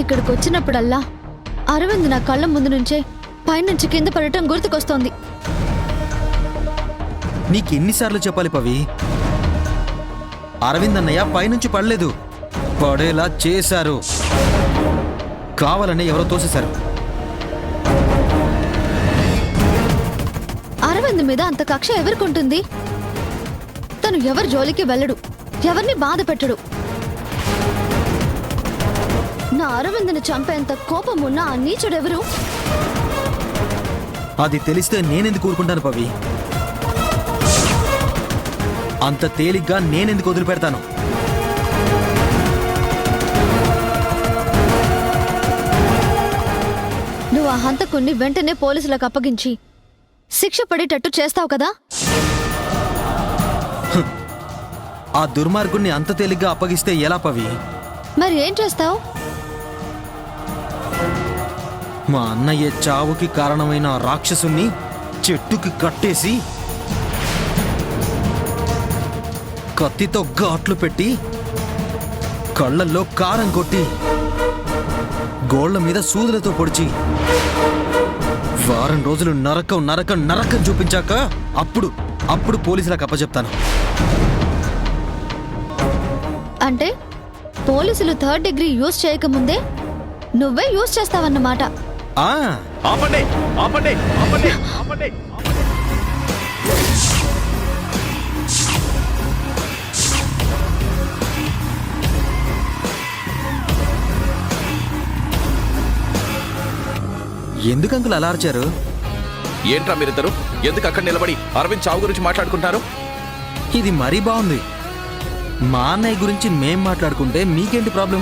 ఇక్కడికి వచ్చినప్పుడల్లా అరవింద్ నా కళ్ళ ముందు నుంచే పైనుంచి కింద పడటం గుర్తుకొస్తోంది. నీకెన్నిసార్లు చెప్పాలి పవి? అరవింద్ అన్నయ్య పైనుంచి పడలేదు, పడేలా చేశారు. కావాలనే ఎవరో తోసేశారు. అరవింద్ మీద అంత కక్ష ఎవరికుంటుంది? తను ఎవరి జోలికి వెళ్ళడు, ఎవరిని బాధ పెట్టడు. నా అరవింద్ని చంపేంత కోపం ఉన్న ఆ నీచుడెవరు? అది తెలిస్తే నేనెందుకు ఊరుకుంటాను పవి? అంత తేలిగ్గా నేనెందుకు వదిలిపెడతాను? నువ్వు ఆ హంతకుణ్ణి వెంటనే పోలీసులకు అప్పగించి శిక్ష పడేటట్టు చేస్తావు కదా? ఆ దుర్మార్గుణ్ణి అంత తేలిగ్గా అప్పగిస్తే ఎలా పవి? మరి ఏం చేస్తావు? మా అన్నయ్య చావుకి కారణమైన ఆ రాక్షసుణ్ణి చెట్టుకి కట్టేసి కత్తితో ఘాట్లు పెట్టి కళ్ళల్లో కారం కొట్టి గోళ్ల మీద సూదులతో పొడిచి వారం రోజులు నరకం నరకం నరకం చూపించాక అప్పుడు పోలీసులకు అప్పచెప్తాను. అంటే పోలీసులు 3rd డిగ్రీ యూజ్ చేయకముందే నువ్వే యూజ్ చేస్తావన్నమాట. ఆపండి ఆపండి ఆపండి ఆపండి. ఎందుకు అంకుల్ అలా అరిచారు? ఏంట్రా మీరిద్దరు ఎందుకు అక్కడ నిలబడి అరవింద్ చావు గురించి మాట్లాడుకుంటారు? ఇది మరీ బాగుంది. మా అన్నయ్య గురించి మేం మాట్లాడుకుంటే మీకేంటి ప్రాబ్లం?